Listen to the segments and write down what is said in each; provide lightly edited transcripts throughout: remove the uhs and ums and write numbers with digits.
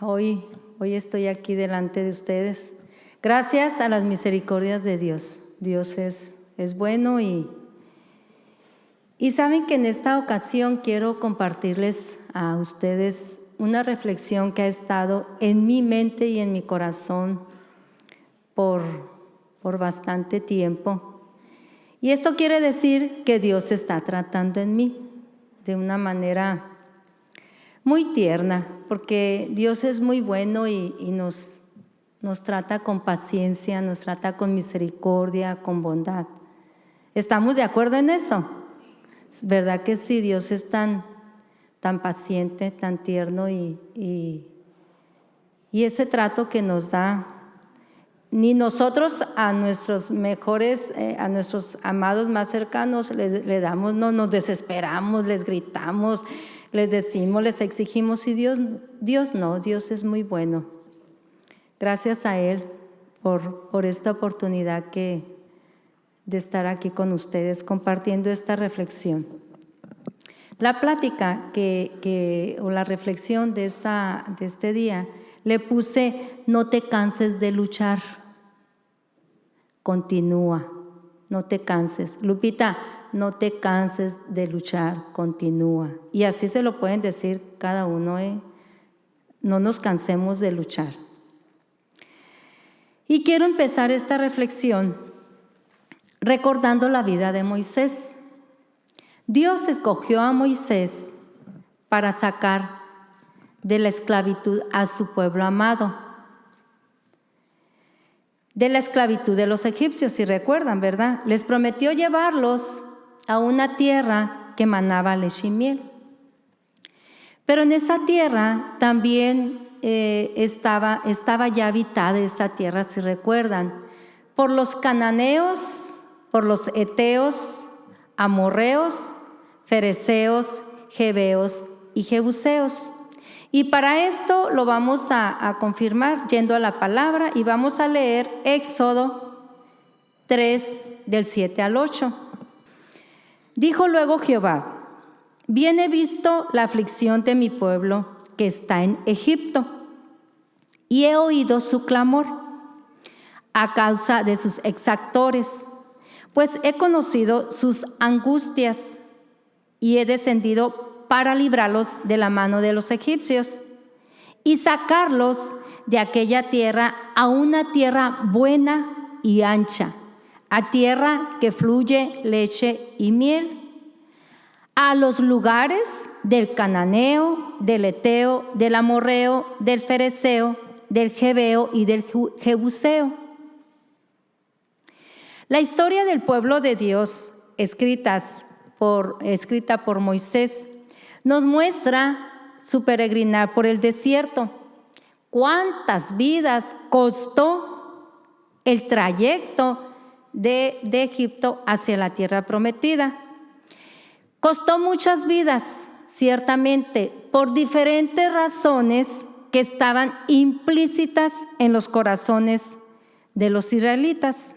Hoy estoy aquí delante de ustedes. Gracias a las misericordias de Dios. Dios es bueno y saben que en esta ocasión quiero compartirles a ustedes una reflexión que ha estado en mi mente y en mi corazón por bastante tiempo. Y esto quiere decir que Dios está tratando en mí de una manera muy tierna, porque Dios es muy bueno y nos trata con paciencia, nos trata con misericordia, con bondad. ¿Estamos de acuerdo en eso? ¿Verdad que sí? Dios es tan paciente, tan tierno y ese trato que nos da, ni nosotros a nuestros mejores, a nuestros amados más cercanos le damos, no nos desesperamos, les gritamos, les decimos, les exigimos, y Dios no, Dios es muy bueno. Gracias a Él por esta oportunidad de estar aquí con ustedes compartiendo esta reflexión. La plática o la reflexión de este día le puse: no te canses de luchar, continúa, no te canses. Lupita, no te canses de luchar, continúa. Y así se lo pueden decir cada uno, no nos cansemos de luchar. Y quiero empezar esta reflexión recordando la vida de Moisés. Dios escogió a Moisés para sacar de la esclavitud a su pueblo amado, de la esclavitud de los egipcios, si recuerdan, ¿verdad? Les prometió llevarlos a una tierra que manaba leche y miel. Pero en esa tierra también estaba ya habitada esa tierra, si recuerdan, por los cananeos, por los heteos, amorreos, fereceos, jebeos y jebuseos. Y para esto lo vamos a confirmar yendo a la palabra, y vamos a leer Éxodo 3, del 7 al 8. Dijo luego Jehová: bien he visto la aflicción de mi pueblo que está en Egipto, y he oído su clamor a causa de sus exactores, pues he conocido sus angustias, y he descendido para librarlos de la mano de los egipcios y sacarlos de aquella tierra a una tierra buena y ancha, a tierra que fluye leche y miel, a los lugares del cananeo, del heteo, del amorreo, del fereceo, del jebeo y del jebuseo. La historia del pueblo de Dios, escrita por Moisés, nos muestra su peregrinar por el desierto. ¿Cuántas vidas costó el trayecto de Egipto hacia la tierra prometida? Costó muchas vidas, ciertamente, por diferentes razones que estaban implícitas en los corazones de los israelitas.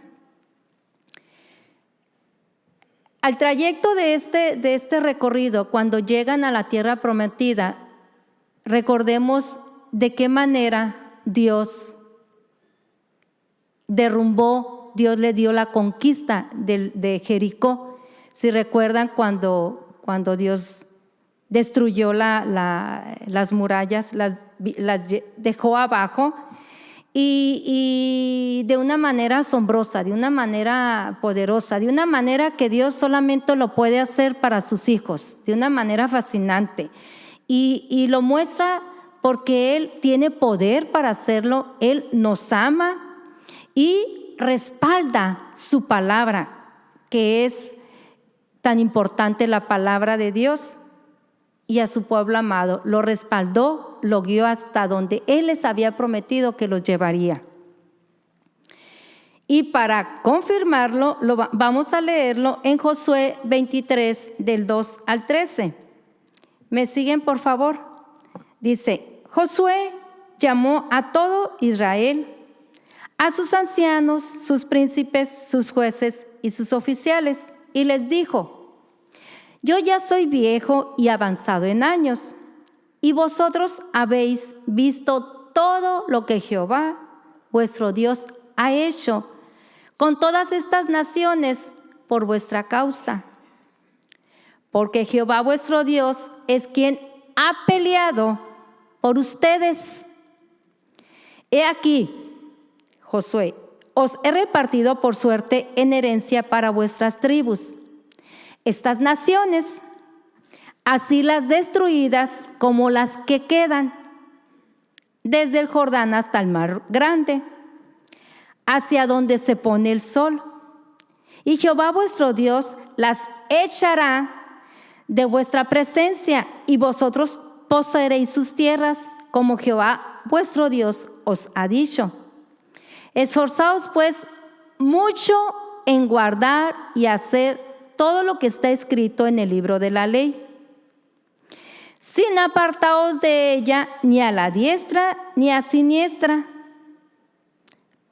Al trayecto de este recorrido, cuando llegan a la tierra prometida, recordemos de qué manera Dios derrumbó, Dios le dio la conquista de Jericó. Si recuerdan cuando Dios destruyó las murallas, las dejó abajo, y de una manera asombrosa, de una manera poderosa, de una manera que Dios solamente lo puede hacer para sus hijos, de una manera fascinante. Y lo muestra porque Él tiene poder para hacerlo. Él nos ama y respalda su palabra, que es tan importante, la palabra de Dios. Y a su pueblo amado lo respaldó, lo guió hasta donde Él les había prometido que los llevaría. Y para confirmarlo, vamos a leerlo en Josué 23, del 2 al 13. ¿Me siguen, por favor? Dice: Josué llamó a todo Israel, a sus ancianos, sus príncipes, sus jueces y sus oficiales, y les dijo: yo ya soy viejo y avanzado en años. Y vosotros habéis visto todo lo que Jehová, vuestro Dios, ha hecho con todas estas naciones por vuestra causa. Porque Jehová, vuestro Dios, es quien ha peleado por ustedes. He aquí, Josué, os he repartido por suerte en herencia para vuestras tribus estas naciones, así las destruidas como las que quedan, desde el Jordán hasta el mar grande, hacia donde se pone el sol. Y Jehová vuestro Dios las echará de vuestra presencia, y vosotros poseeréis sus tierras, como Jehová vuestro Dios os ha dicho. Esforzaos pues mucho en guardar y hacer todo lo que está escrito en el libro de la ley, sin apartaos de ella ni a la diestra ni a siniestra,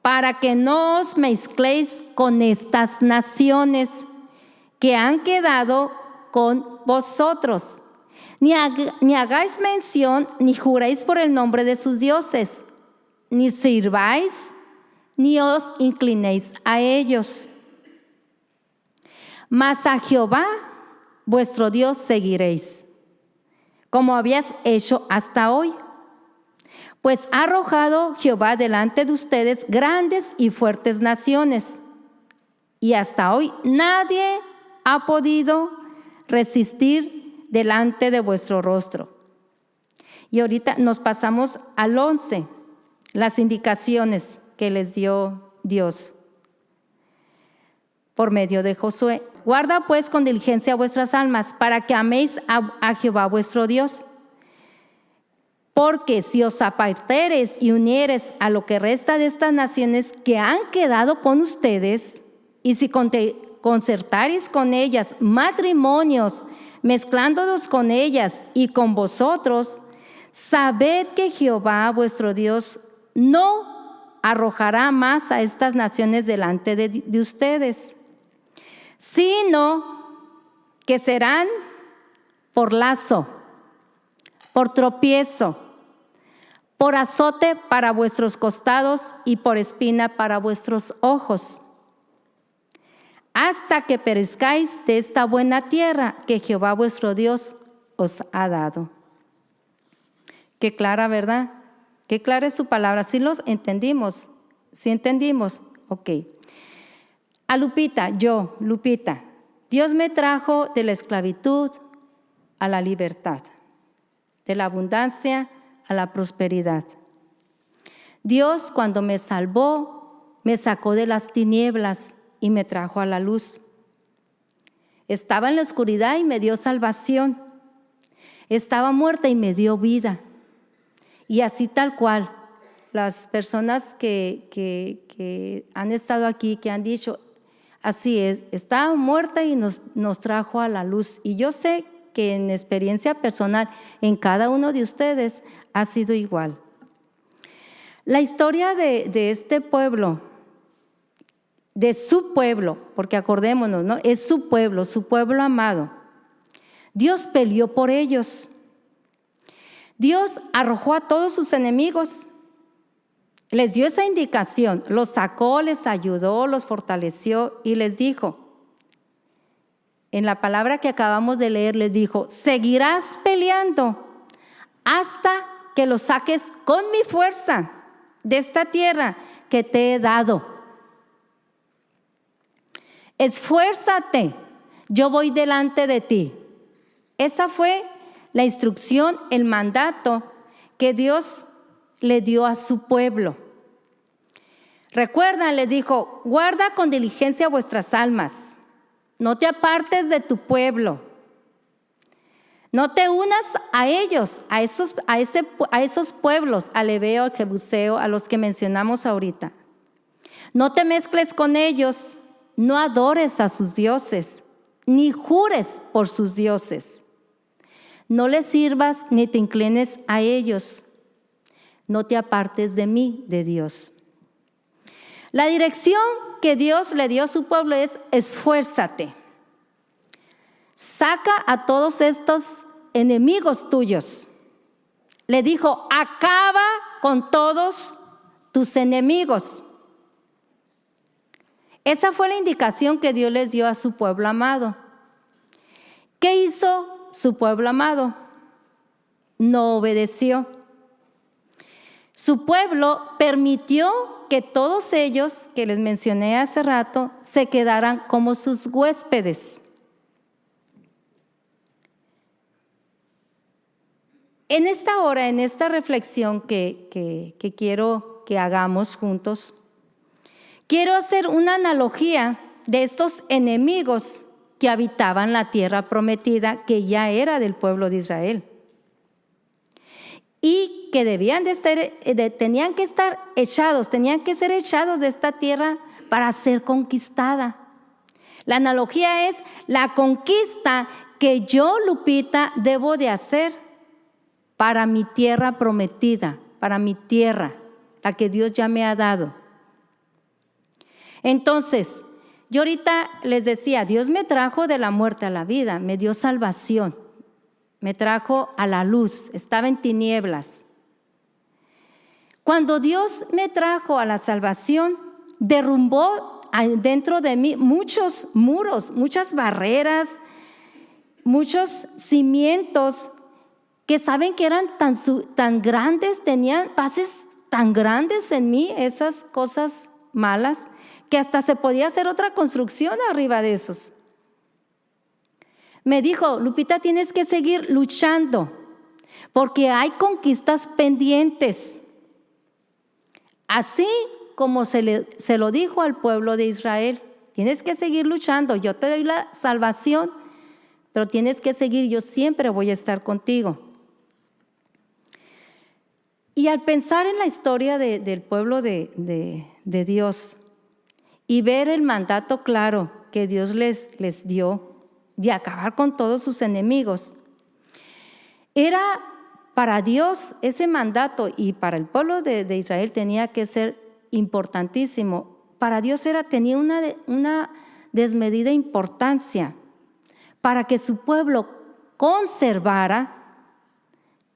para que no os mezcléis con estas naciones que han quedado con vosotros, ni hagáis mención, ni juréis por el nombre de sus dioses, ni sirváis, ni os inclinéis a ellos. Mas a Jehová, vuestro Dios, seguiréis, como habías hecho hasta hoy. Pues ha arrojado Jehová delante de ustedes grandes y fuertes naciones, y hasta hoy nadie ha podido resistir delante de vuestro rostro. Y ahorita nos pasamos al 11, las indicaciones que les dio Dios por medio de Josué. Guarda pues con diligencia vuestras almas, para que améis a Jehová vuestro Dios. Porque si os apartareis y uniereis a lo que resta de estas naciones que han quedado con ustedes, y si concertareis con ellas matrimonios, mezclándolos con ellas y con vosotros, sabed que Jehová vuestro Dios no arrojará más a estas naciones delante de ustedes, sino que serán por lazo, por tropiezo, por azote para vuestros costados y por espina para vuestros ojos, hasta que perezcáis de esta buena tierra que Jehová vuestro Dios os ha dado. Qué clara, ¿verdad? Qué clara es su palabra. ¿Sí los entendimos? ¿Sí entendimos? Ok. A Lupita, Lupita, Dios me trajo de la esclavitud a la libertad, de la abundancia a la prosperidad. Dios, cuando me salvó, me sacó de las tinieblas y me trajo a la luz. Estaba en la oscuridad y me dio salvación. Estaba muerta y me dio vida. Y así tal cual, las personas que han estado aquí, que han dicho, así es, estaba muerta y nos trajo a la luz. Y yo sé que en experiencia personal, en cada uno de ustedes ha sido igual. La historia de este pueblo, de su pueblo, porque acordémonos, ¿no? Es su pueblo amado. Dios peleó por ellos. Dios arrojó a todos sus enemigos. Les dio esa indicación, los sacó, les ayudó, los fortaleció y les dijo, en la palabra que acabamos de leer, les dijo, seguirás peleando hasta que los saques con mi fuerza de esta tierra que te he dado. Esfuérzate, yo voy delante de ti. Esa fue la instrucción, el mandato que Dios le dio a su pueblo. Recuerdan, les dijo, guarda con diligencia vuestras almas. No te apartes de tu pueblo. No te unas a ellos, a esos pueblos, al heveo, al jebuseo, a los que mencionamos ahorita. No te mezcles con ellos, no adores a sus dioses, ni jures por sus dioses. No les sirvas ni te inclines a ellos. No te apartes de mí, de Dios. La dirección que Dios le dio a su pueblo es esfuérzate. Saca a todos estos enemigos tuyos. le dijo, acaba con todos tus enemigos. Esa fue la indicación que Dios les dio a su pueblo amado. ¿Qué hizo su pueblo amado? No obedeció. Su pueblo permitió que todos ellos, que les mencioné hace rato, se quedaran como sus huéspedes. En esta hora, en esta reflexión que quiero que hagamos juntos, quiero hacer una analogía de estos enemigos que habitaban la tierra prometida, que ya era del pueblo de Israel. Y que tenían que ser echados de esta tierra para ser conquistada. La analogía es la conquista que yo, Lupita, debo de hacer para mi tierra prometida, para mi tierra, la que Dios ya me ha dado. Entonces, yo ahorita les decía, Dios me trajo de la muerte a la vida, me dio salvación, me trajo a la luz, estaba en tinieblas. Cuando Dios me trajo a la salvación, derrumbó dentro de mí muchos muros, muchas barreras, muchos cimientos que saben que eran tan grandes, tenían bases tan grandes en mí, esas cosas malas, que hasta se podía hacer otra construcción arriba de esos. Me dijo, Lupita, tienes que seguir luchando, porque hay conquistas pendientes. Así como se lo dijo al pueblo de Israel, tienes que seguir luchando, yo te doy la salvación, pero tienes que seguir, yo siempre voy a estar contigo. Y al pensar en la historia del pueblo de Dios y ver el mandato claro que Dios les dio de acabar con todos sus enemigos, era para Dios ese mandato, y para el pueblo de Israel tenía que ser importantísimo. Para Dios tenía una desmedida importancia para que su pueblo conservara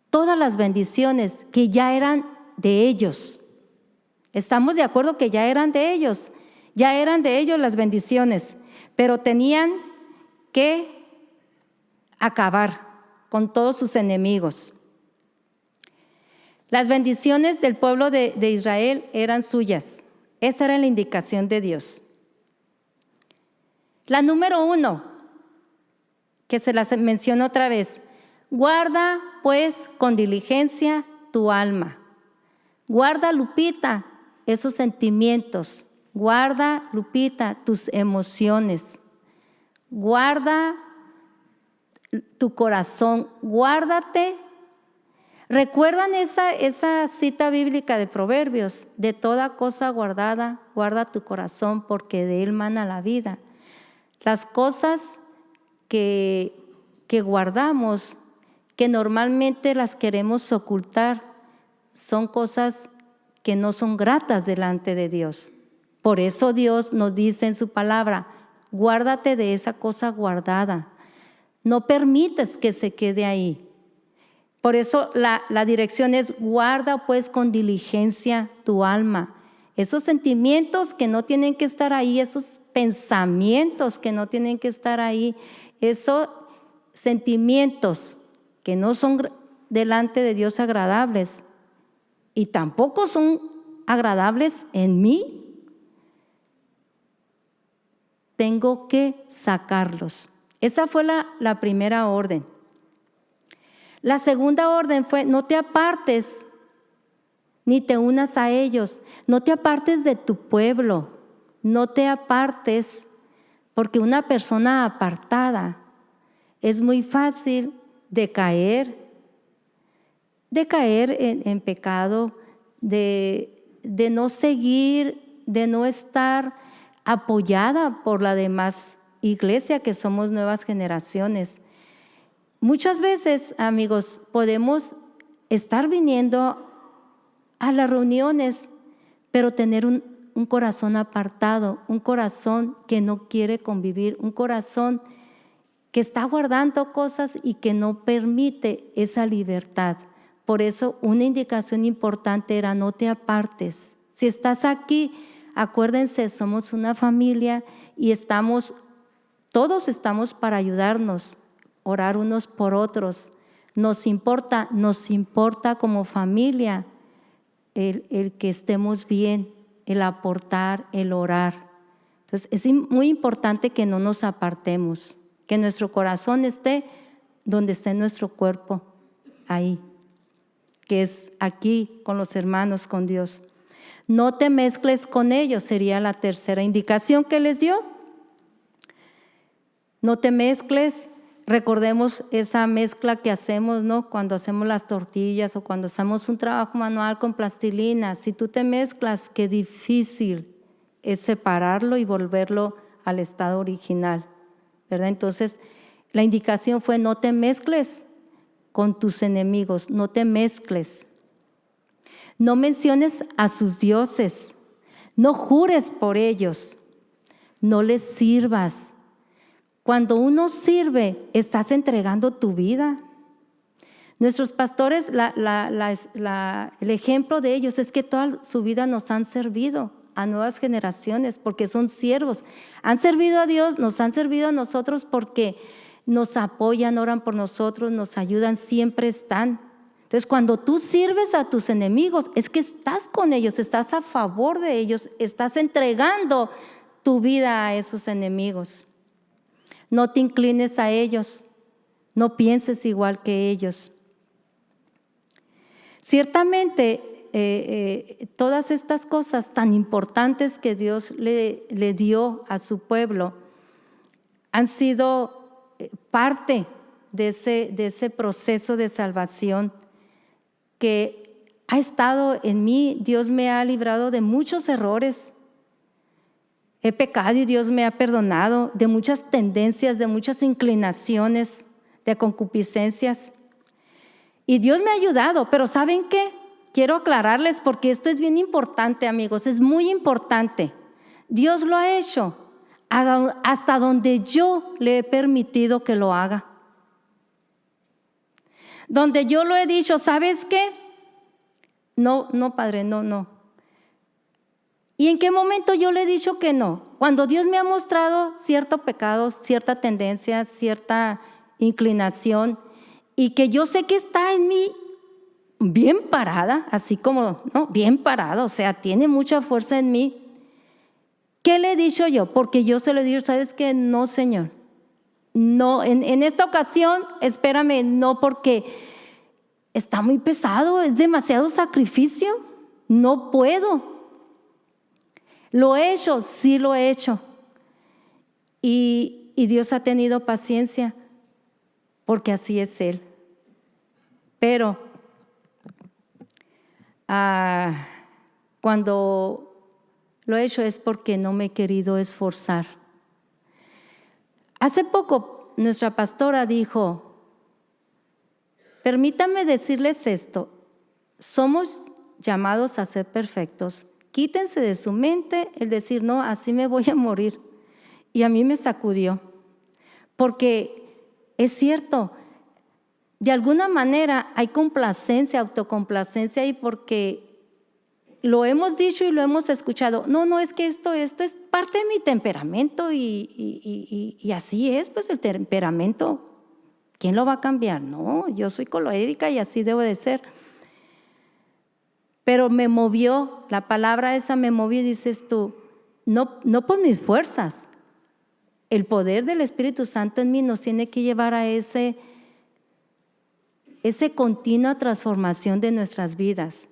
todas las bendiciones que ya eran de ellos. Estamos de acuerdo que ya eran de ellos las bendiciones, pero tenían que acabar con todos sus enemigos. Las bendiciones del pueblo de Israel eran suyas. Esa era la indicación de Dios. La número 1, que se las menciono otra vez: guarda pues con diligencia tu alma. Guarda, Lupita, esos sentimientos. Guarda, Lupita, tus emociones. Guarda tu corazón. Guárdate. ¿Recuerdan esa cita bíblica de Proverbios? De toda cosa guardada, guarda tu corazón, porque de él mana la vida. Las cosas que guardamos, que normalmente las queremos ocultar, son cosas que no son gratas delante de Dios. Por eso Dios nos dice en su palabra, guárdate de esa cosa guardada. No permitas que se quede ahí. Por eso la dirección es: guarda pues con diligencia tu alma. Esos sentimientos que no tienen que estar ahí, esos pensamientos que no tienen que estar ahí, esos sentimientos que no son delante de Dios agradables y tampoco son agradables en mí, tengo que sacarlos. Esa fue la primera orden. La segunda orden fue: no te apartes ni te unas a ellos. No te apartes de tu pueblo. No te apartes, porque una persona apartada es muy fácil de caer en pecado, de no seguir, de no estar apoyada por la demás iglesia, que somos nuevas generaciones. Muchas veces, amigos, podemos estar viniendo a las reuniones, pero tener un corazón apartado, un corazón que no quiere convivir, un corazón que está guardando cosas y que no permite esa libertad. Por eso una indicación importante era no te apartes. Si estás aquí, acuérdense, somos una familia y todos estamos para ayudarnos, orar unos por otros. Nos importa como familia el que estemos bien, el aportar, el orar. Entonces es muy importante que no nos apartemos, que nuestro corazón esté donde esté nuestro cuerpo, ahí, que es aquí con los hermanos, con Dios. No te mezcles con ellos, sería la tercera indicación que les dio. No te mezcles. Recordemos esa mezcla que hacemos, ¿no? Cuando hacemos las tortillas o cuando hacemos un trabajo manual con plastilina. Si tú te mezclas, qué difícil es separarlo y volverlo al estado original, ¿verdad? Entonces, la indicación fue no te mezcles con tus enemigos, no te mezcles. No menciones a sus dioses, no jures por ellos, no les sirvas. Cuando uno sirve, estás entregando tu vida. Nuestros pastores, el ejemplo de ellos es que toda su vida nos han servido a nuevas generaciones porque son siervos. Han servido a Dios, nos han servido a nosotros porque nos apoyan, oran por nosotros, nos ayudan, siempre están. Entonces, cuando tú sirves a tus enemigos, es que estás con ellos, estás a favor de ellos, estás entregando tu vida a esos enemigos. No te inclines a ellos, no pienses igual que ellos. Ciertamente, todas estas cosas tan importantes que Dios le dio a su pueblo han sido parte de ese proceso de salvación que ha estado en mí. Dios me ha librado de muchos errores. He pecado y Dios me ha perdonado de muchas tendencias, de muchas inclinaciones, de concupiscencias. Y Dios me ha ayudado, pero ¿saben qué? Quiero aclararles porque esto es bien importante, amigos, es muy importante. Dios lo ha hecho hasta donde yo le he permitido que lo haga. Donde yo lo he dicho, ¿sabes qué? No, Padre, no. ¿Y en qué momento yo le he dicho que no? Cuando Dios me ha mostrado cierto pecado, cierta tendencia, cierta inclinación, y que yo sé que está en mí bien parada, así como, ¿no? Bien parada, o sea, tiene mucha fuerza en mí. ¿Qué le he dicho yo? Porque yo se lo he dicho, ¿sabes qué? No, Señor. No, en esta ocasión, espérame, no, porque está muy pesado, es demasiado sacrificio, no puedo. ¿Lo he hecho? Sí lo he hecho. Y Dios ha tenido paciencia, porque así es Él. Pero cuando lo he hecho es porque no me he querido esforzar. Hace poco nuestra pastora dijo, permítanme decirles esto, somos llamados a ser perfectos. Quítense de su mente el decir, no, así me voy a morir. Y a mí me sacudió, porque es cierto, de alguna manera hay complacencia, autocomplacencia ahí porque lo hemos dicho y lo hemos escuchado. No, es que esto es parte de mi temperamento y así es, pues el temperamento, ¿quién lo va a cambiar? No, yo soy colérica y así debo de ser. Pero me movió, la palabra esa me movió y dices tú, no por mis fuerzas. El poder del Espíritu Santo en mí nos tiene que llevar a esa continua transformación de nuestras vidas.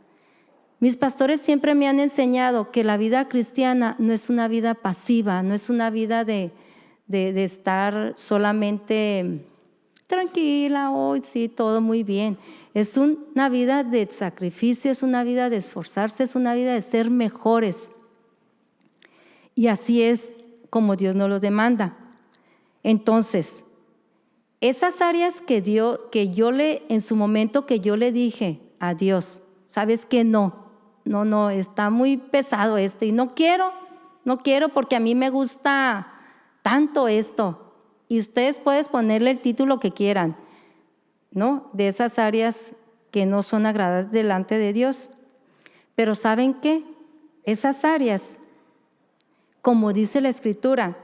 Mis pastores siempre me han enseñado que la vida cristiana no es una vida pasiva, no es una vida de estar solamente tranquila, hoy sí, todo muy bien. Es una vida de sacrificio, es una vida de esforzarse, es una vida de ser mejores. Y así es como Dios nos lo demanda. Entonces, esas áreas en su momento que yo le dije a Dios, ¿sabes qué? No, está muy pesado esto y no quiero porque a mí me gusta tanto esto. Y ustedes pueden ponerle el título que quieran, ¿no? De esas áreas que no son agradables delante de Dios. Pero ¿saben qué? Esas áreas, como dice la Escritura,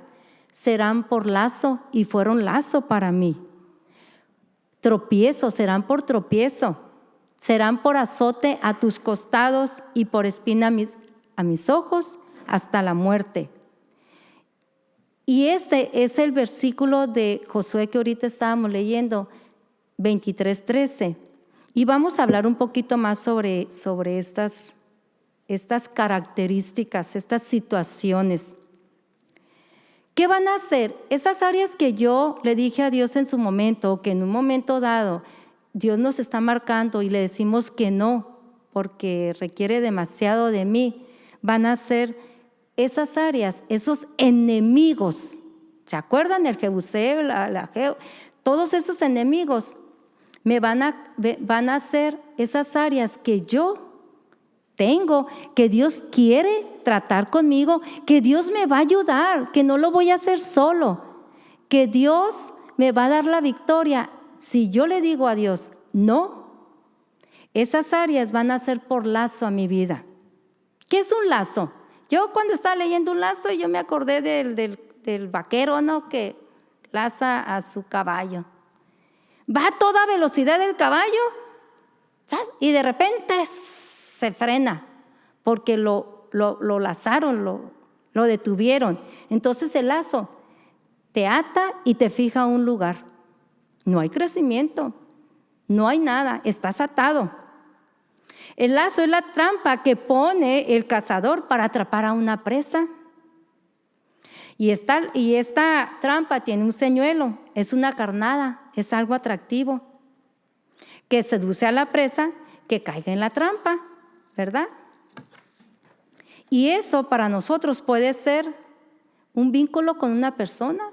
serán por lazo y fueron lazo para mí. Tropiezo, serán por tropiezo. Serán por azote a tus costados y por espina a mis ojos hasta la muerte. Y este es el versículo de Josué que ahorita estábamos leyendo, 23:13. Y vamos a hablar un poquito más sobre estas características, estas situaciones. ¿Qué van a hacer? Esas áreas que yo le dije a Dios en su momento, que en un momento dado Dios nos está marcando y le decimos que no, porque requiere demasiado de mí, van a ser esas áreas, esos enemigos. ¿Se acuerdan? El Jebuseo, todos esos enemigos van a ser esas áreas que yo tengo, que Dios quiere tratar conmigo, que Dios me va a ayudar, que no lo voy a hacer solo, que Dios me va a dar la victoria. Si yo le digo a Dios, no, esas áreas van a ser por lazo a mi vida. ¿Qué es un lazo? Yo cuando estaba leyendo un lazo, yo me acordé del vaquero, ¿no? Que laza a su caballo. Va a toda velocidad el caballo, ¿sabes? Y de repente se frena porque lo lazaron, lo detuvieron. Entonces el lazo te ata y te fija a un lugar. No hay crecimiento, no hay nada, estás atado. El lazo es la trampa que pone el cazador para atrapar a una presa. Y esta trampa tiene un señuelo, es una carnada, es algo atractivo, que seduce a la presa que caiga en la trampa, ¿verdad? Y eso para nosotros puede ser un vínculo con una persona.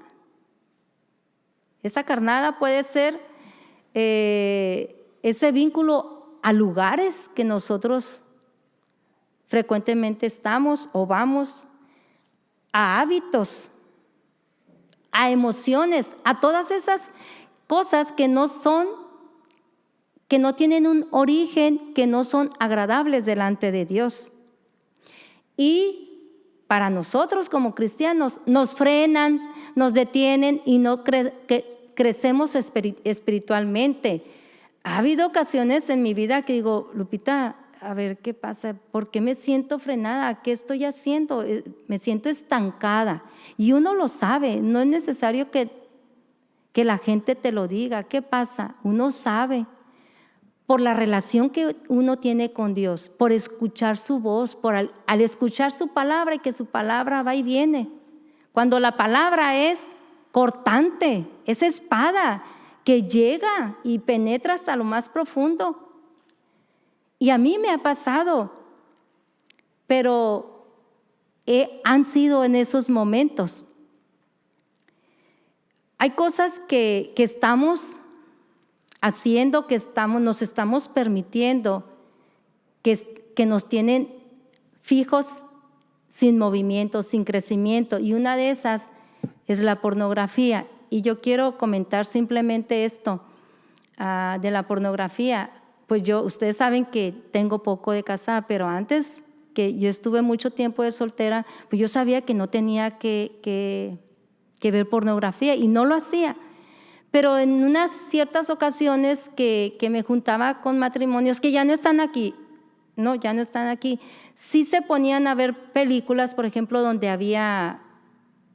Esa carnada puede ser ese vínculo a lugares que nosotros frecuentemente estamos o vamos, a hábitos, a emociones, a todas esas cosas que no tienen un origen, que no son agradables delante de Dios. Y para nosotros como cristianos nos frenan, nos detienen y no crecemos espiritualmente. Ha habido ocasiones en mi vida que digo, Lupita, a ver qué pasa, ¿por qué me siento frenada? ¿Qué estoy haciendo? Me siento estancada. Y uno lo sabe, no es necesario que la gente te lo diga. ¿Qué pasa? Uno sabe. Por la relación que uno tiene con Dios, por escuchar su voz, al escuchar su palabra y que su palabra va y viene. Cuando la palabra es cortante, es espada que llega y penetra hasta lo más profundo. Y a mí me ha pasado, pero han sido en esos momentos. Hay cosas que estamos haciendo, nos estamos permitiendo, que nos tienen fijos, sin movimiento, sin crecimiento. Y una de esas es la pornografía. Y yo quiero comentar simplemente esto de la pornografía. Pues ustedes saben que tengo poco de casada, pero antes que yo estuve mucho tiempo de soltera, pues yo sabía que no tenía que ver pornografía y no lo hacía. Pero en unas ciertas ocasiones que me juntaba con matrimonios que ya no están aquí, sí se ponían a ver películas, por ejemplo, donde había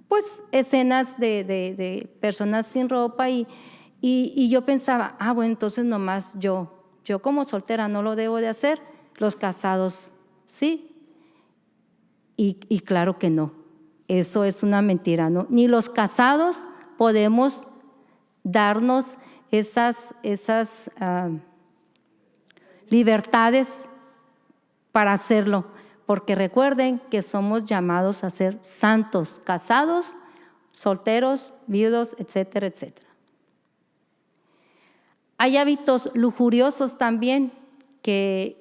pues escenas de personas sin ropa y yo pensaba, bueno, entonces nomás yo como soltera no lo debo de hacer, los casados sí. Y claro que no, eso es una mentira, ¿no? Ni los casados podemos darnos esas libertades para hacerlo, porque recuerden que somos llamados a ser santos, casados, solteros, viudos, etcétera, etcétera. Hay hábitos lujuriosos también que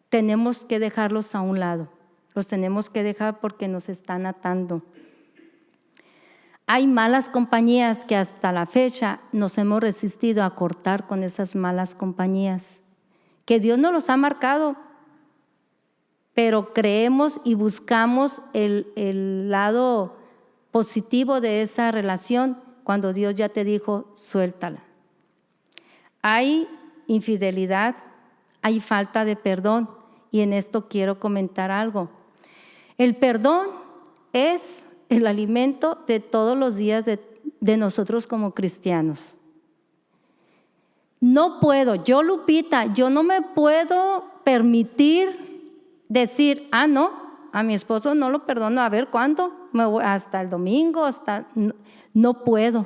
tenemos que dejarlos a un lado. Los tenemos que dejar porque nos están atando. hay malas compañías que hasta la fecha nos hemos resistido a cortar con esas malas compañías, que Dios nos los ha marcado, pero creemos y buscamos el lado positivo de esa relación cuando Dios ya te dijo, suéltala. Hay infidelidad, hay falta de perdón, y en esto quiero comentar algo. El perdón es el alimento de todos los días de nosotros como cristianos. No puedo, yo Lupita, yo no me puedo permitir decir, no, a mi esposo no lo perdono, a ver cuándo, hasta el domingo, no puedo.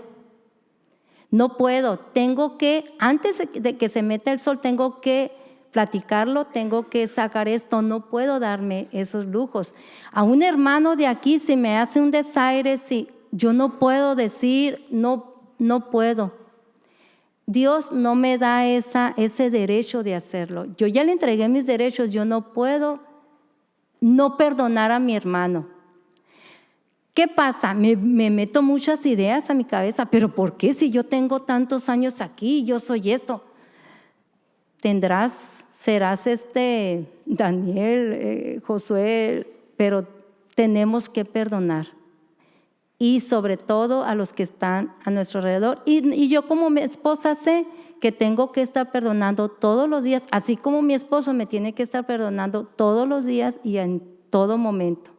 No puedo, tengo que, antes de que se meta el sol, tengo que platicarlo, tengo que sacar esto, no puedo darme esos lujos. A un hermano de aquí, si me hace un desaire, si yo no puedo decir, no puedo. Dios no me da ese derecho de hacerlo. Yo ya le entregué mis derechos, yo no puedo no perdonar a mi hermano. ¿Qué pasa? Me meto muchas ideas a mi cabeza, pero ¿por qué si yo tengo tantos años aquí, yo soy esto? Serás Daniel, Josué, pero tenemos que perdonar. Y sobre todo a los que están a nuestro alrededor. Y yo como mi esposa sé que tengo que estar perdonando todos los días, así como mi esposo me tiene que estar perdonando todos los días y en todo momento.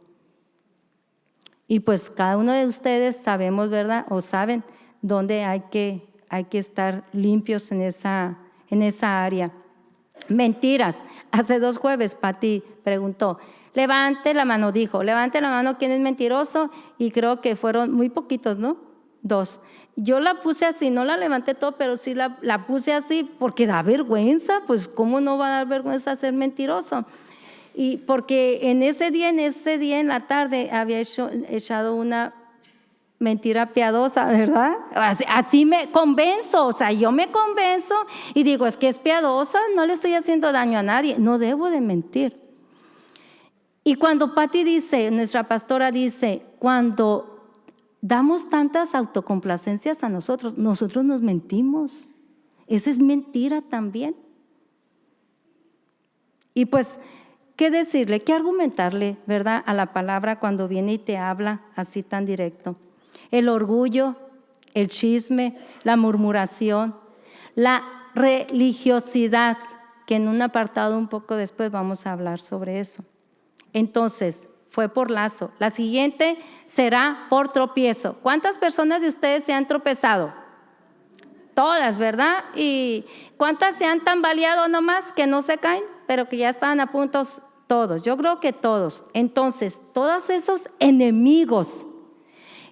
Y pues cada uno de ustedes sabemos, ¿verdad? O saben dónde hay que estar limpios en esa área. Mentiras. Hace 2 jueves Pati preguntó, levante la mano, dijo, levante la mano, ¿quién es mentiroso? Y creo que fueron muy poquitos, ¿no? 2. Yo la puse así, no la levanté todo, pero sí la puse así porque da vergüenza, pues ¿cómo no va a dar vergüenza ser mentiroso? Y porque en ese día en la tarde había echado una mentira piadosa, ¿verdad? Así me convenzo, o sea, yo me convenzo y digo, es que es piadosa, no le estoy haciendo daño a nadie, no debo de mentir. Y cuando Pati dice, nuestra pastora dice, cuando damos tantas autocomplacencias a nosotros nos mentimos. Esa es mentira también. Y pues, ¿qué decirle? ¿Qué argumentarle, verdad? A la palabra cuando viene y te habla así tan directo. El orgullo, el chisme, la murmuración, la religiosidad, que en un apartado un poco después vamos a hablar sobre eso. Entonces, fue por lazo. La siguiente será por tropiezo. ¿Cuántas personas de ustedes se han tropezado? Todas, ¿verdad? ¿Y cuántas se han tambaleado nomás que no se caen, pero que ya estaban a punto? Todos, yo creo que todos. Entonces, todos esos enemigos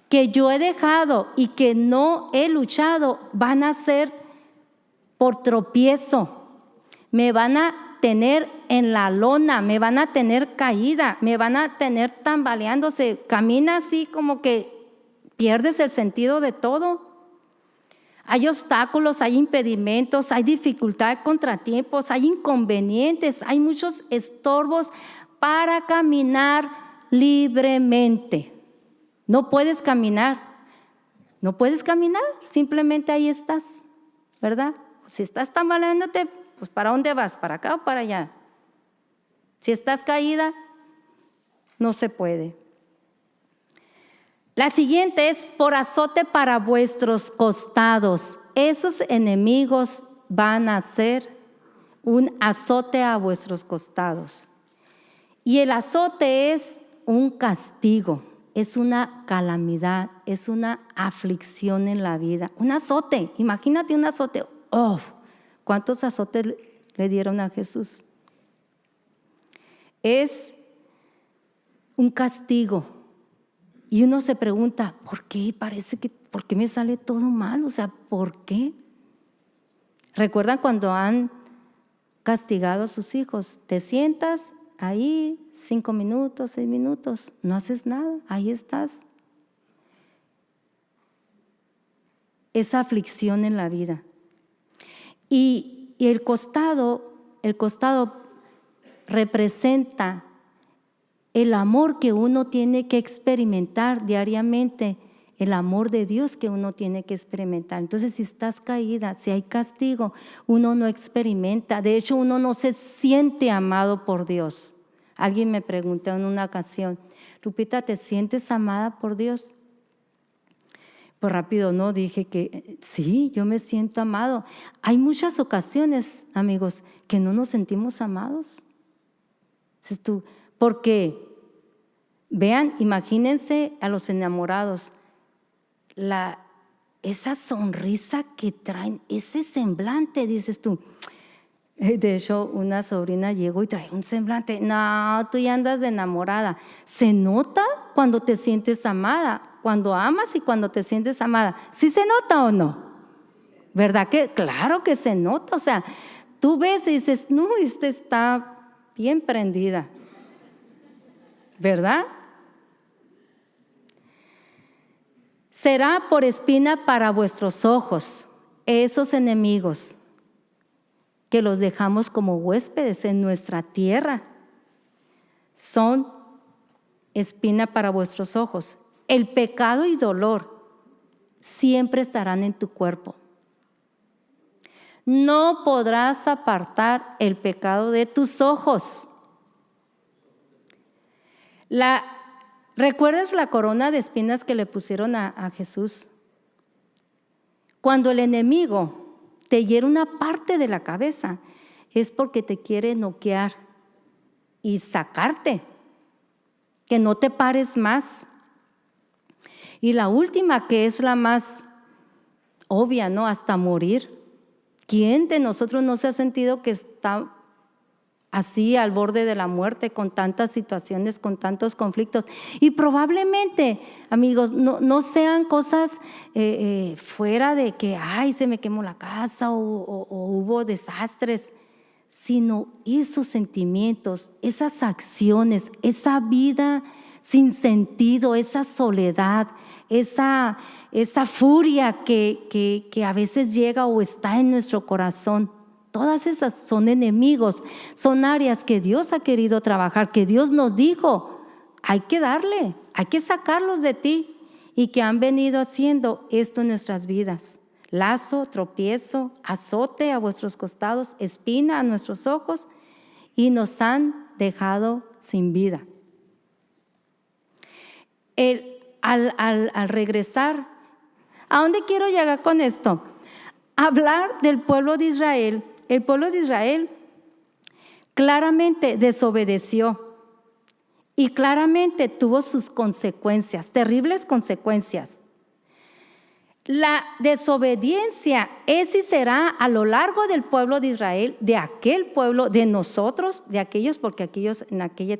que yo he dejado y que no he luchado van a ser por tropiezo. Me van a tener en la lona, me van a tener caída, me van a tener tambaleándose. Camina así como que pierdes el sentido de todo. Hay obstáculos, hay impedimentos, hay dificultad, contratiempos, hay inconvenientes, hay muchos estorbos para caminar libremente. No puedes caminar, simplemente ahí estás, ¿verdad? Si estás tambaleándote, pues ¿para dónde vas? ¿Para acá o para allá? Si estás caída, no se puede. La siguiente es por azote para vuestros costados. Esos enemigos van a ser un azote a vuestros costados. Y el azote es un castigo, es una calamidad, es una aflicción en la vida. Un azote, imagínate un azote. Oh, ¿cuántos azotes le dieron a Jesús? Es un castigo. Y uno se pregunta, ¿por qué? ¿Por qué me sale todo mal? O sea, ¿por qué? ¿Recuerdan cuando han castigado a sus hijos? Te sientas ahí 5 minutos, 6 minutos, no haces nada, ahí estás. Esa aflicción en la vida. Y el costado representa el amor que uno tiene que experimentar diariamente el amor de Dios que uno tiene que experimentar. Entonces, si estás caída, si hay castigo, uno no experimenta. De hecho, uno no se siente amado por Dios. Alguien me preguntó en una ocasión, Lupita, ¿te sientes amada por Dios? Pues rápido, ¿no? Dije que sí, yo me siento amado. Hay muchas ocasiones, amigos, que no nos sentimos amados. Porque, vean, imagínense a los enamorados, esa sonrisa que traen, ese semblante, dices tú. De hecho, una sobrina llegó y trae un semblante. No, tú ya andas de enamorada. Se nota cuando te sientes amada, cuando amas y cuando te sientes amada. ¿Sí se nota o no? ¿Verdad que? Claro que se nota. O sea, tú ves y dices, no, esta está bien prendida. ¿Verdad? Será por espina para vuestros ojos, esos enemigos que los dejamos como huéspedes en nuestra tierra, son espina para vuestros ojos. El pecado y dolor siempre estarán en tu cuerpo. No podrás apartar el pecado de tus ojos. ¿Recuerdas la corona de espinas que le pusieron a Jesús? Cuando el enemigo te hiere una parte de la cabeza, es porque te quiere noquear y sacarte, que no te pares más. Y la última, que es la más obvia, ¿no? Hasta morir. ¿Quién de nosotros no se ha sentido que está así al borde de la muerte, con tantas situaciones, con tantos conflictos? Y probablemente, amigos, no sean cosas fuera de que, ay, se me quemó la casa o hubo desastres, sino esos sentimientos, esas acciones, esa vida sin sentido, esa soledad, esa furia que a veces llega o está en nuestro corazón. Todas esas son enemigos, son áreas que Dios ha querido trabajar, que Dios nos dijo, hay que darle, hay que sacarlos de ti, y que han venido haciendo esto en nuestras vidas. Lazo, tropiezo, azote a vuestros costados, espina a nuestros ojos, y nos han dejado sin vida. Al regresar, ¿a dónde quiero llegar con esto? Hablar del pueblo de Israel. El pueblo de Israel claramente desobedeció y claramente tuvo sus consecuencias, terribles consecuencias. La desobediencia es y será a lo largo del pueblo de Israel, de aquel pueblo, de nosotros, de aquellos, porque aquellos en aquel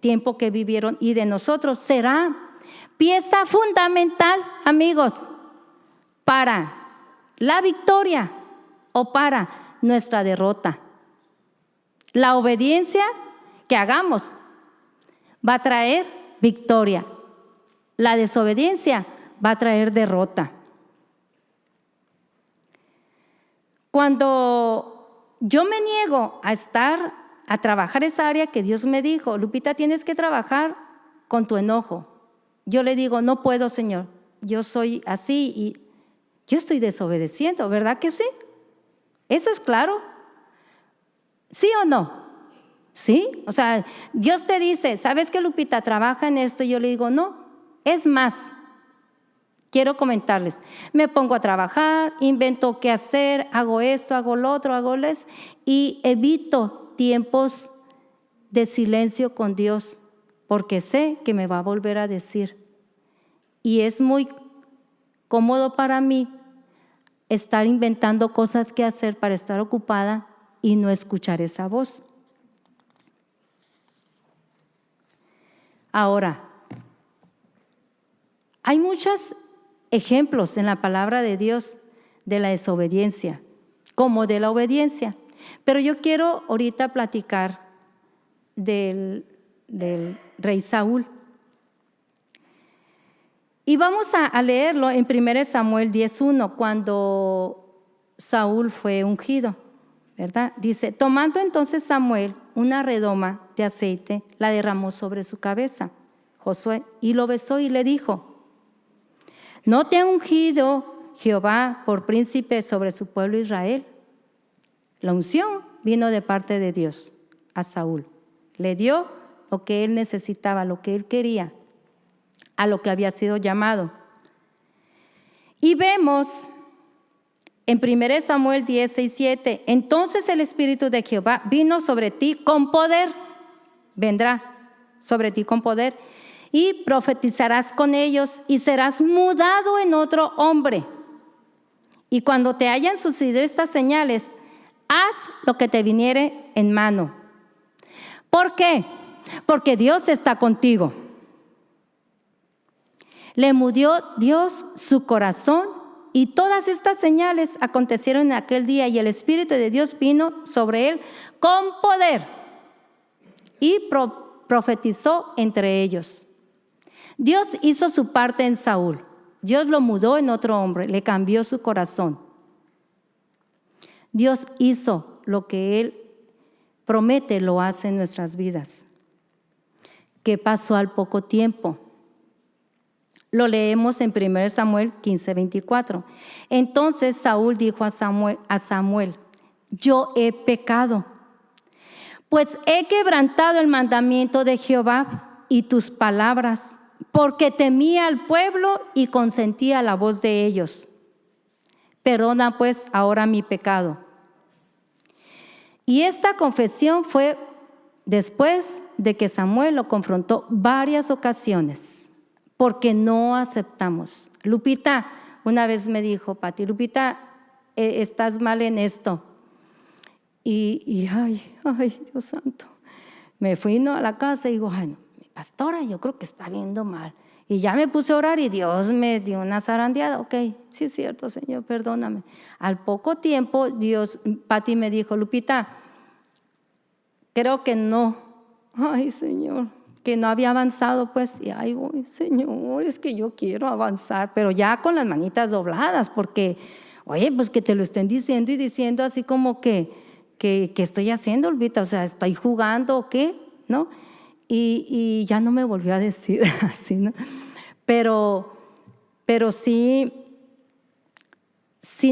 tiempo que vivieron, y de nosotros será pieza fundamental, amigos, para la victoria o para nuestra derrota. La obediencia que hagamos va a traer victoria. La desobediencia va a traer derrota. Cuando yo me niego a trabajar esa área que Dios me dijo, Lupita, tienes que trabajar con tu enojo. Yo le digo, no puedo, Señor, yo soy así y yo estoy desobedeciendo, ¿verdad que sí? ¿Eso es claro? ¿Sí o no? ¿Sí? O sea, Dios te dice, ¿sabes qué, Lupita? Trabaja en esto. Y yo le digo, no. Es más, quiero comentarles, me pongo a trabajar, invento qué hacer, hago esto, hago lo otro, hago les, y evito tiempos de silencio con Dios, porque sé que me va a volver a decir. Y es muy cómodo para mí estar inventando cosas que hacer para estar ocupada y no escuchar esa voz. Ahora, hay muchos ejemplos en la palabra de Dios de la desobediencia, como de la obediencia. Pero yo quiero ahorita platicar del rey Saúl. Y vamos a leerlo en 1 Samuel 10:1, cuando Saúl fue ungido, ¿verdad? Dice, tomando entonces Samuel una redoma de aceite, la derramó sobre su cabeza, Josué, y lo besó y le dijo, ¿No te ha ungido Jehová por príncipe sobre su pueblo Israel? La unción vino de parte de Dios a Saúl. Le dio lo que él necesitaba, lo que él quería, a lo que había sido llamado. Y vemos en 1 Samuel 10:6-7, entonces el Espíritu de Jehová vino sobre ti con poder, vendrá sobre ti con poder, y profetizarás con ellos y serás mudado en otro hombre. Y cuando te hayan sucedido estas señales, haz lo que te viniere en mano. ¿Por qué? Porque Dios está contigo. Le mudó Dios su corazón y todas estas señales acontecieron en aquel día y el Espíritu de Dios vino sobre él con poder y profetizó entre ellos. Dios hizo su parte en Saúl. Dios lo mudó en otro hombre, le cambió su corazón. Dios hizo lo que Él promete, lo hace en nuestras vidas. ¿Qué pasó al poco tiempo? Lo leemos en 1 Samuel 15:24. Entonces Saúl dijo a Samuel, yo he pecado, pues he quebrantado el mandamiento de Jehová y tus palabras, porque temía al pueblo y consentía la voz de ellos. Perdona pues ahora mi pecado. Y esta confesión fue después de que Samuel lo confrontó varias ocasiones, porque no aceptamos. Lupita, una vez me dijo, Pati, Lupita, estás mal en esto. Y ay, Dios santo. Me fui a la casa y digo, ay, no, mi pastora, yo creo que está viendo mal. Y ya me puse a orar y Dios me dio una zarandeada. Ok, sí es cierto, Señor, perdóname. Al poco tiempo, Pati me dijo, Lupita, creo que no. Ay, Señor, que no había avanzado, pues. Y ay, Señor, es que yo quiero avanzar, pero ya con las manitas dobladas, porque, oye, pues que te lo estén diciendo y diciendo así como que estoy haciendo, Lupita, o sea, estoy jugando o qué, ¿no? Y ya no me volvió a decir así, ¿no? Pero sí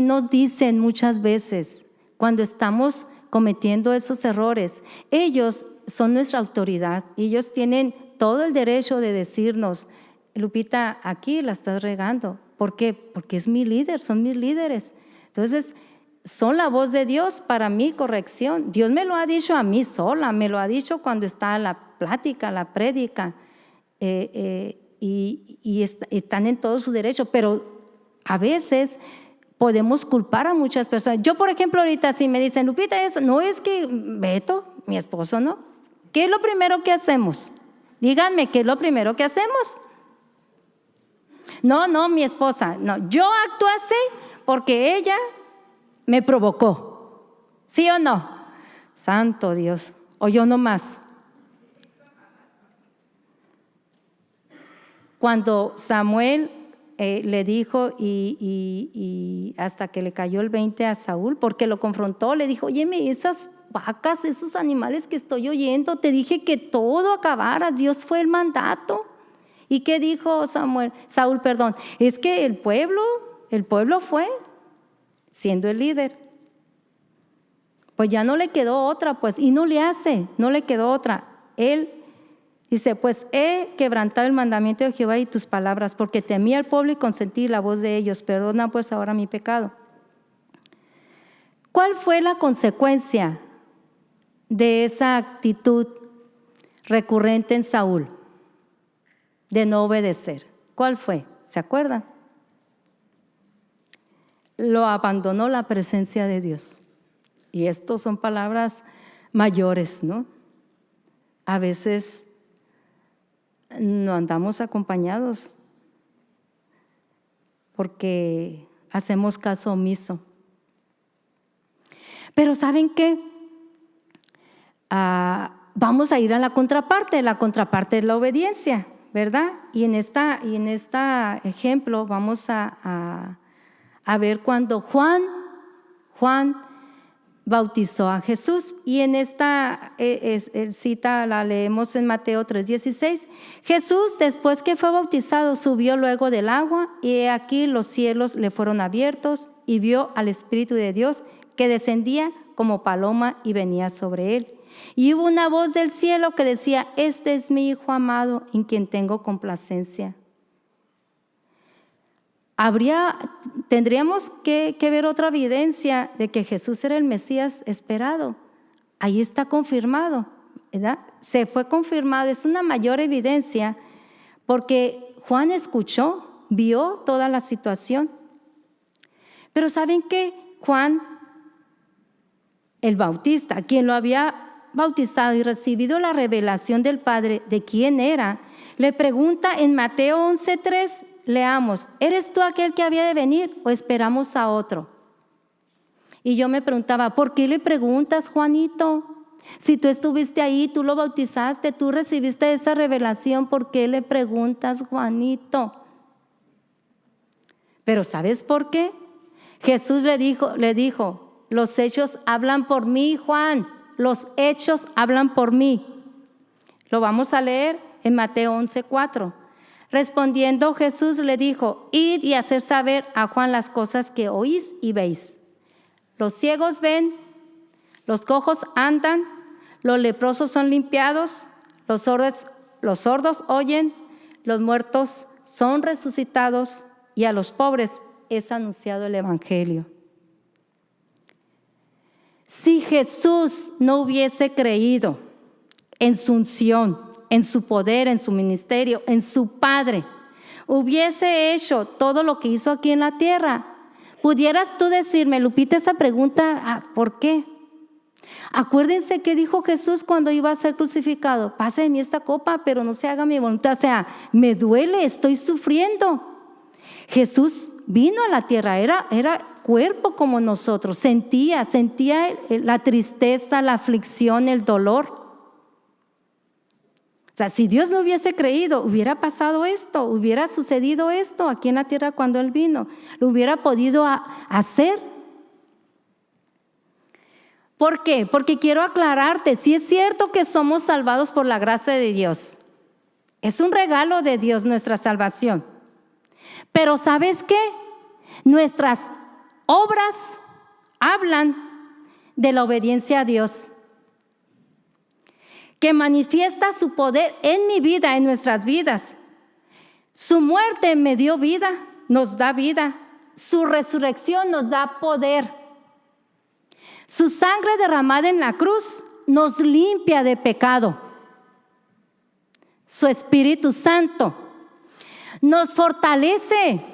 nos dicen muchas veces cuando estamos cometiendo esos errores. Ellos son nuestra autoridad y ellos tienen todo el derecho de decirnos, Lupita, aquí la estás regando. ¿Por qué? Porque es mi líder, son mis líderes. Entonces, son la voz de Dios para mi corrección. Dios me lo ha dicho a mí sola, me lo ha dicho cuando está la plática, la prédica, y están en todo su derecho, pero a veces podemos culpar a muchas personas. Yo, por ejemplo, ahorita si me dicen, Lupita, eso, no es que Beto, mi esposo, ¿no? ¿Qué es lo primero que hacemos? Díganme, ¿qué es lo primero que hacemos? No, mi esposa, no, yo actúo así porque ella me provocó. ¿Sí o no? Santo Dios. O yo nomás. Cuando Samuel le dijo y hasta que le cayó el 20 a Saúl, porque lo confrontó, le dijo, óyeme, esas vacas, esos animales que estoy oyendo, te dije que todo acabara, Dios fue el mandato. ¿Y qué dijo Saúl? Es que el pueblo fue siendo el líder. Pues ya no le quedó otra, pues, y no le quedó otra. Él dice, pues he quebrantado el mandamiento de Jehová y tus palabras, porque temí al pueblo y consentí la voz de ellos. Perdona pues ahora mi pecado. ¿Cuál fue la consecuencia de esa actitud recurrente en Saúl de no obedecer? ¿Cuál fue? ¿Se acuerdan? Lo abandonó la presencia de Dios. Y estos son palabras mayores, ¿no? A veces no andamos acompañados porque hacemos caso omiso. Pero ¿saben qué? Vamos a ir a la contraparte es la obediencia, ¿verdad? Y en esta ejemplo vamos a ver cuando Juan bautizó a Jesús. Y en esta cita la leemos en Mateo 3:16. Jesús, después que fue bautizado, subió luego del agua, y he aquí los cielos le fueron abiertos, y vio al Espíritu de Dios que descendía como paloma y venía sobre él. Y hubo una voz del cielo que decía: este es mi Hijo amado, en quien tengo complacencia. Tendríamos que ver otra evidencia de que Jesús era el Mesías esperado. Ahí está confirmado, ¿verdad? Se fue confirmado, es una mayor evidencia, porque Juan escuchó, vio toda la situación. Pero ¿saben qué? Juan, el Bautista, quien lo había bautizado y recibido la revelación del Padre de quién era, le pregunta en Mateo 11:3, leamos: ¿eres tú aquel que había de venir o esperamos a otro? Y yo me preguntaba, ¿por qué le preguntas, Juanito? Si tú estuviste ahí, tú lo bautizaste, tú recibiste esa revelación, ¿por qué le preguntas, Juanito? Pero ¿sabes por qué? Jesús le dijo, los hechos hablan por mí, Juan, los hechos hablan por mí. Lo vamos a leer en Mateo 11:4. Respondiendo Jesús le dijo: id y hacer saber a Juan las cosas que oís y veis. Los ciegos ven, los cojos andan, los leprosos son limpiados, los sordos oyen, los muertos son resucitados, y a los pobres es anunciado el Evangelio. Si Jesús no hubiese creído en su unción, en su poder, en su ministerio, en su Padre, hubiese hecho todo lo que hizo aquí en la tierra, ¿pudieras tú decirme, Lupita, esa pregunta, ¿por qué? Acuérdense que dijo Jesús cuando iba a ser crucificado: pase de mí esta copa, pero no se haga mi voluntad. O sea, me duele, estoy sufriendo. Jesús vino a la tierra, era cuerpo como nosotros, sentía la tristeza, la aflicción, el dolor. O sea, si Dios no hubiese creído, hubiera pasado esto, hubiera sucedido esto aquí en la tierra cuando Él vino. Lo hubiera podido hacer. ¿Por qué? Porque quiero aclararte, si es cierto que somos salvados por la gracia de Dios. Es un regalo de Dios nuestra salvación. Pero ¿sabes qué? Nuestras obras hablan de la obediencia a Dios, que manifiesta su poder en mi vida, en nuestras vidas. Su muerte me dio vida, nos da vida. Su resurrección nos da poder. Su sangre derramada en la cruz nos limpia de pecado. Su Espíritu Santo nos fortalece,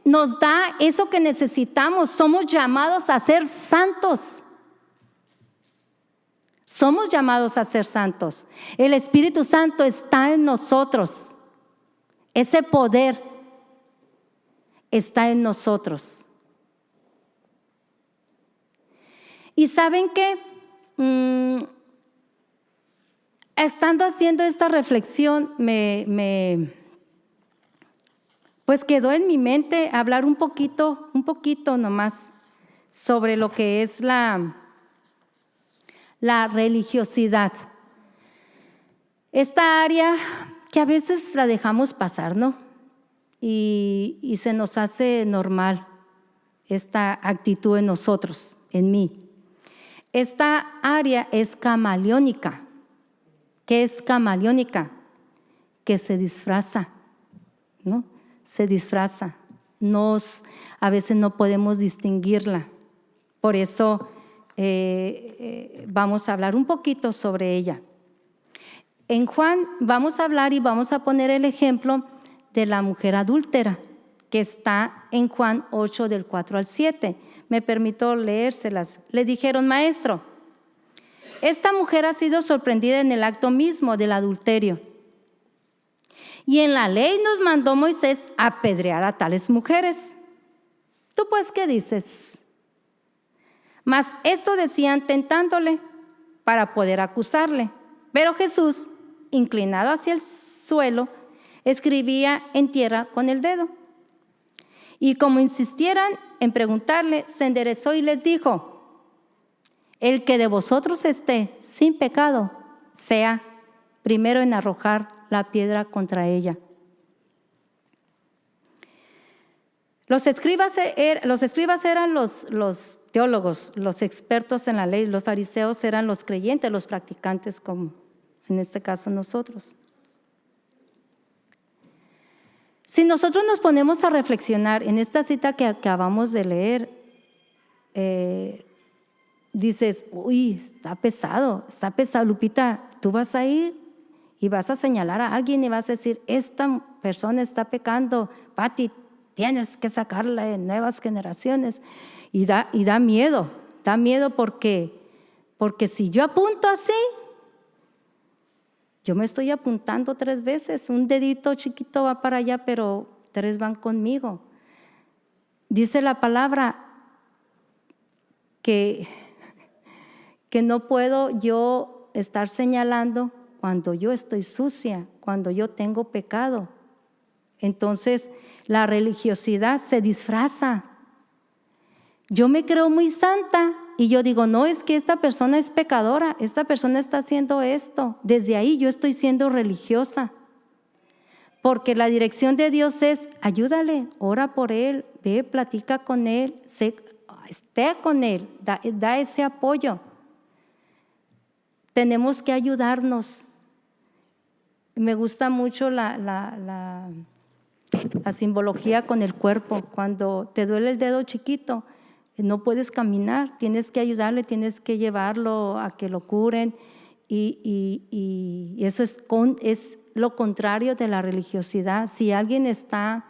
nos da eso que necesitamos. Somos llamados a ser santos. Somos llamados a ser santos. El Espíritu Santo está en nosotros. Ese poder está en nosotros. ¿Y saben qué? Estando haciendo esta reflexión, pues quedó en mi mente hablar un poquito nomás sobre lo que es la religiosidad. Esta área que a veces la dejamos pasar, ¿no? Y se nos hace normal esta actitud en nosotros, en mí. Esta área es camaleónica. ¿Qué es camaleónica? Que se disfraza, ¿no? Se disfraza. A veces no podemos distinguirla. Por eso vamos a hablar un poquito sobre ella. En Juan vamos a hablar y vamos a poner el ejemplo de la mujer adúltera, que está en Juan 8, del 4 al 7. Me permito leérselas. Le dijeron: maestro, esta mujer ha sido sorprendida en el acto mismo del adulterio. Y en la ley nos mandó Moisés apedrear a tales mujeres. ¿Tú pues qué dices? Mas esto decían tentándole para poder acusarle. Pero Jesús, inclinado hacia el suelo, escribía en tierra con el dedo. Y como insistieran en preguntarle, se enderezó y les dijo: El que de vosotros esté sin pecado, sea primero en arrojar la piedra contra ella. Los escribas eran los teólogos, los expertos en la ley. Los fariseos eran los creyentes, los practicantes, como en este caso nosotros. Si nosotros nos ponemos a reflexionar en esta cita que acabamos de leer, dices, uy, está pesado. Lupita, tú vas a ir y vas a señalar a alguien y vas a decir, esta persona está pecando, Pati, tienes que sacarla de nuevas generaciones. Y da miedo porque si yo apunto así, yo me estoy apuntando 3 veces, un dedito chiquito va para allá, pero 3 van conmigo. Dice la palabra que no puedo yo estar señalando cuando yo estoy sucia, cuando yo tengo pecado. Entonces, la religiosidad se disfraza. Yo me creo muy santa y yo digo, no, es que esta persona es pecadora, esta persona está haciendo esto. Desde ahí yo estoy siendo religiosa. Porque la dirección de Dios es, ayúdale, ora por él, ve, platica con él, esté con él, da ese apoyo. Tenemos que ayudarnos. Me gusta mucho la simbología con el cuerpo. Cuando te duele el dedo chiquito, no puedes caminar, tienes que ayudarle, tienes que llevarlo a que lo curen y eso es lo contrario de la religiosidad. Si alguien está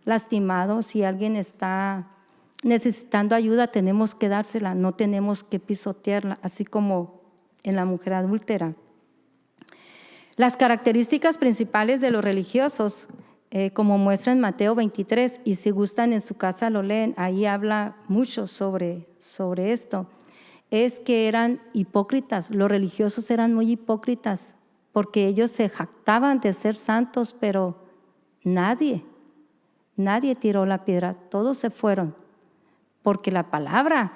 lastimado, si alguien está necesitando ayuda, tenemos que dársela, no tenemos que pisotearla, así como en la mujer adúltera. Las características principales de los religiosos, como muestra en Mateo 23, y si gustan en su casa lo leen, ahí habla mucho sobre esto, es que eran hipócritas. Los religiosos eran muy hipócritas porque ellos se jactaban de ser santos, pero nadie tiró la piedra, todos se fueron, porque la palabra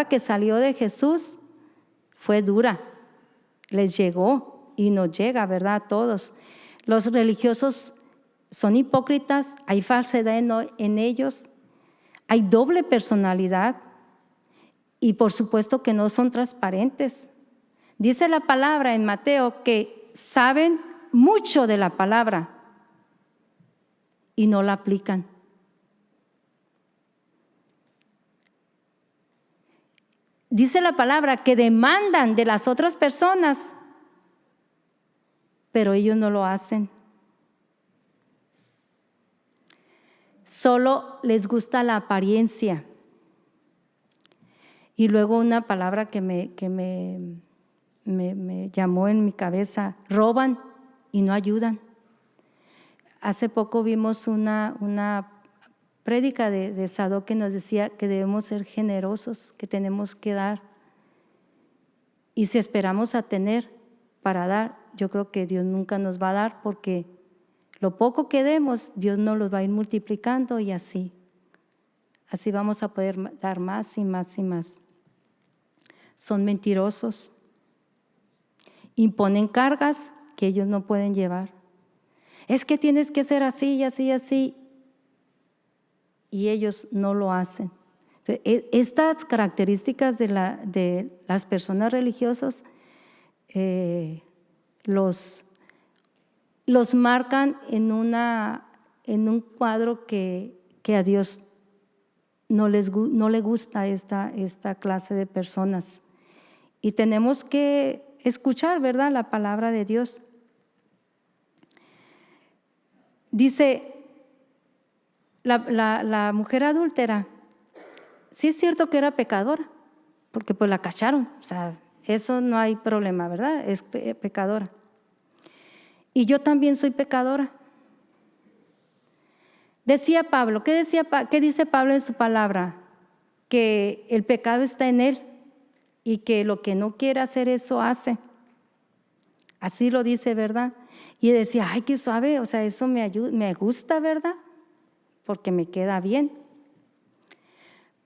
que salió de Jesús fue dura, les llegó y nos llega, ¿verdad? A todos. Los religiosos son hipócritas, hay falsedad en ellos, hay doble personalidad y por supuesto que no son transparentes. Dice la palabra en Mateo que saben mucho de la palabra y no la aplican. Dice la palabra que demandan de las otras personas, pero ellos no lo hacen. Solo les gusta la apariencia. Y luego una palabra que me llamó en mi cabeza, roban y no ayudan. Hace poco vimos una prédica de Sadoc que nos decía que debemos ser generosos, que tenemos que dar. Y si esperamos a tener para dar, yo creo que Dios nunca nos va a dar, porque lo poco que demos, Dios nos lo va a ir multiplicando y así vamos a poder dar más y más y más. Son mentirosos, imponen cargas que ellos no pueden llevar. Es que tienes que ser así y así y así, y ellos no lo hacen. Estas características de las personas religiosas los marcan en un cuadro que a Dios no le gusta esta clase de personas. Y tenemos que escuchar, ¿verdad?, la palabra de Dios. Dice la mujer adúltera, sí es cierto que era pecadora, porque pues la cacharon, o sea, eso no hay problema, ¿verdad? Es pecadora. Y yo también soy pecadora. Decía Pablo, ¿qué dice Pablo en su palabra? Que el pecado está en él y que lo que no quiere hacer eso hace. Así lo dice, ¿verdad? Y decía, ay, qué suave, o sea, eso me gusta, ¿verdad? Porque me queda bien.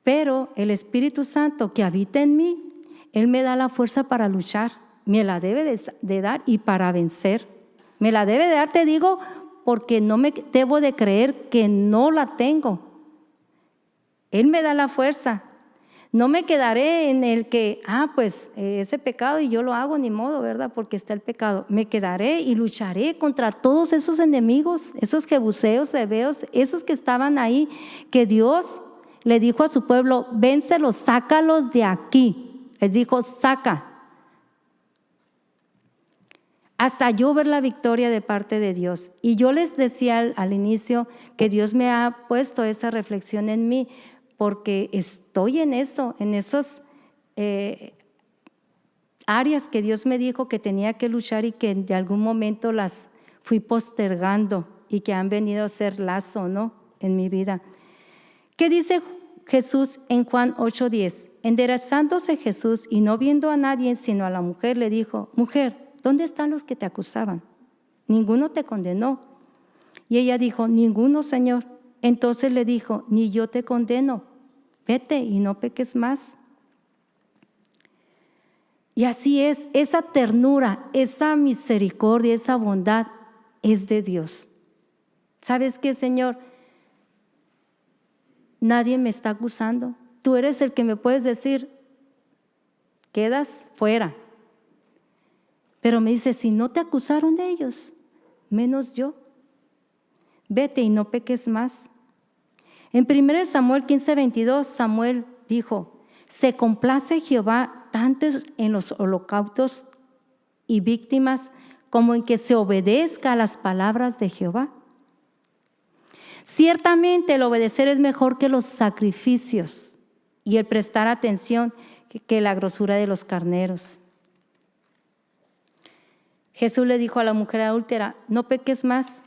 Pero el Espíritu Santo que habita en mí, Él me da la fuerza para luchar, me la debe de dar y para vencer. Me la debe de dar, te digo, porque no me debo de creer que no la tengo. Él me da la fuerza. No me quedaré en el que, pues ese pecado y yo lo hago, ni modo, ¿verdad? Porque está el pecado. Me quedaré y lucharé contra todos esos enemigos, esos jebuseos, heveos, esos que estaban ahí, que Dios le dijo a su pueblo, véncelos, sácalos de aquí. Les dijo, saca. Hasta yo ver la victoria de parte de Dios. Y yo les decía al inicio que Dios me ha puesto esa reflexión en mí, porque estoy en eso, en esas áreas que Dios me dijo que tenía que luchar y que de algún momento las fui postergando y que han venido a ser lazo, ¿no?, en mi vida. ¿Qué dice Jesús en Juan 8:10? Enderezándose Jesús y no viendo a nadie sino a la mujer, le dijo, mujer, ¿dónde están los que te acusaban? Ninguno te condenó. Y ella dijo, ninguno, Señor. Entonces le dijo, ni yo te condeno, vete y no peques más. Y así es, esa ternura, esa misericordia, esa bondad es de Dios. ¿Sabes qué, Señor? Nadie me está acusando. Tú eres el que me puedes decir, quedas fuera. Pero me dice, si no te acusaron ellos, menos yo. Vete y no peques más. En 1 Samuel 15:22, Samuel dijo, se complace Jehová tanto en los holocaustos y víctimas como en que se obedezca a las palabras de Jehová. Ciertamente el obedecer es mejor que los sacrificios y el prestar atención que la grosura de los carneros. Jesús le dijo a la mujer adúltera, no peques más.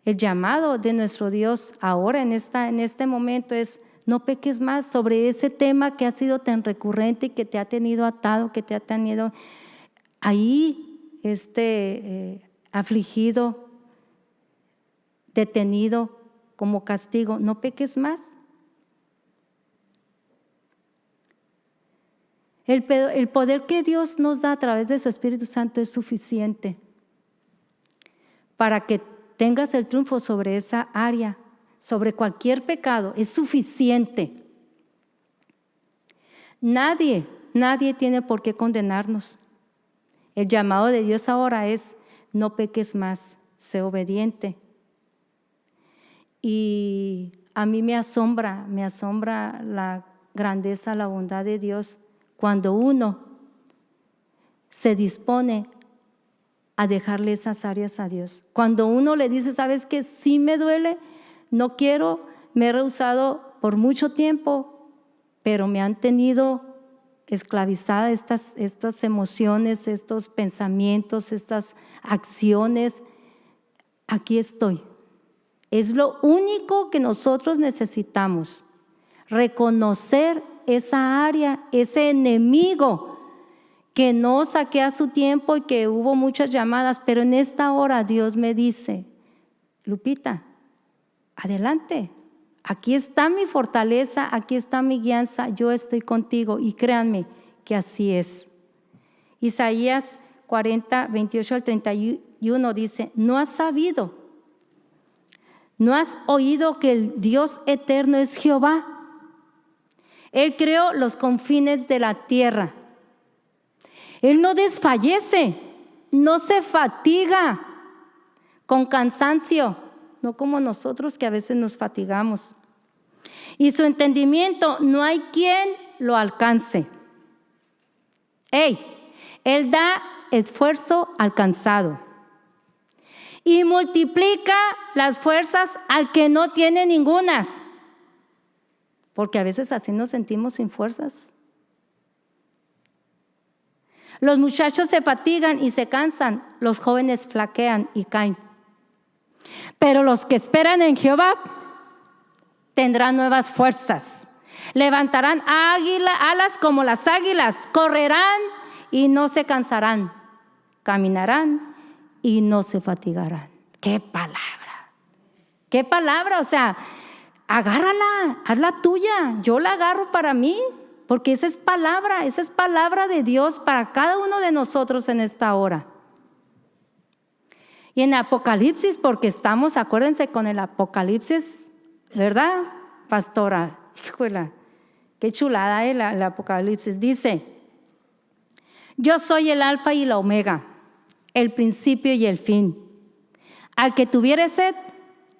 El llamado de nuestro Dios ahora en este momento es no peques más sobre ese tema que ha sido tan recurrente y que te ha tenido atado, que te ha tenido ahí afligido, detenido como castigo. No peques más. El poder que Dios nos da a través de su Espíritu Santo es suficiente para que tengas el triunfo sobre esa área, sobre cualquier pecado. Es suficiente. Nadie tiene por qué condenarnos. El llamado de Dios ahora es no peques más, sé obediente. Y a mí me asombra la grandeza, la bondad de Dios cuando uno se dispone a dejarle esas áreas a Dios. Cuando uno le dice, ¿sabes qué? Sí me duele, no quiero, me he rehusado por mucho tiempo, pero me han tenido esclavizada estas emociones, estos pensamientos, estas acciones. Aquí estoy. Es lo único que nosotros necesitamos, reconocer esa área, ese enemigo que no saquea su tiempo y que hubo muchas llamadas, pero en esta hora Dios me dice, Lupita, adelante, aquí está mi fortaleza, aquí está mi guianza, yo estoy contigo y créanme que así es. Isaías 40, 28 al 31 dice, ¿no has sabido? ¿No has oído que el Dios eterno es Jehová? Él creó los confines de la tierra. Él no desfallece, no se fatiga con cansancio, no como nosotros que a veces nos fatigamos. Y su entendimiento no hay quien lo alcance. Él da esfuerzo al cansado y multiplica las fuerzas al que no tiene ningunas. Porque a veces así nos sentimos sin fuerzas. Los muchachos se fatigan y se cansan, los jóvenes flaquean y caen. Pero los que esperan en Jehová tendrán nuevas fuerzas. Levantarán alas como las águilas, correrán y no se cansarán, caminarán y no se fatigarán. ¡Qué palabra! ¡Qué palabra! O sea, agárrala, hazla tuya. Yo la agarro para mí. porque esa es palabra de Dios para cada uno de nosotros en esta hora. Y en Apocalipsis, porque estamos, acuérdense con el Apocalipsis, ¿verdad, pastora? Híjole, qué chulada el Apocalipsis. Dice: yo soy el alfa y la omega, el principio y el fin. Al que tuviere sed,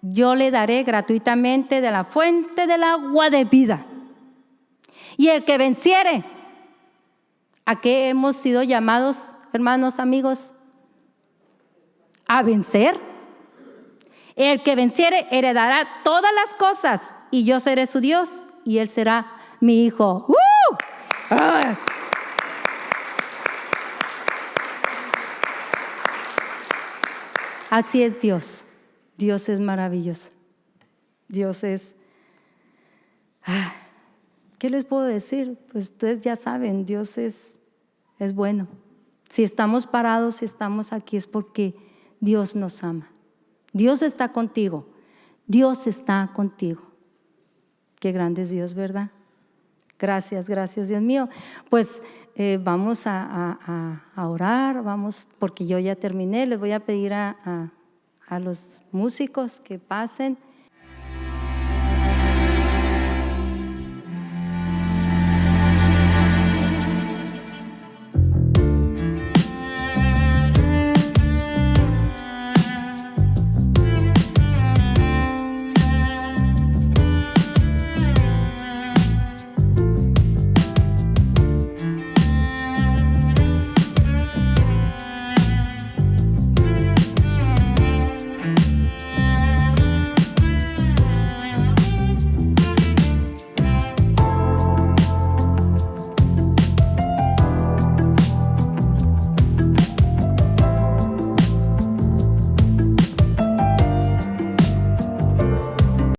yo le daré gratuitamente de la fuente del agua de vida. Y el que venciere, ¿a qué hemos sido llamados, hermanos, amigos? A vencer. El que venciere heredará todas las cosas, y yo seré su Dios, y él será mi hijo. ¡Ah! Así es Dios. Dios es maravilloso. Dios es... ¿Qué les puedo decir? Pues ustedes ya saben, Dios es bueno. Si estamos parados, si estamos aquí, es porque Dios nos ama. Dios está contigo. Dios está contigo. Qué grande es Dios, ¿verdad? Gracias, Dios mío. Pues vamos a orar, porque yo ya terminé. Les voy a pedir a los músicos que pasen.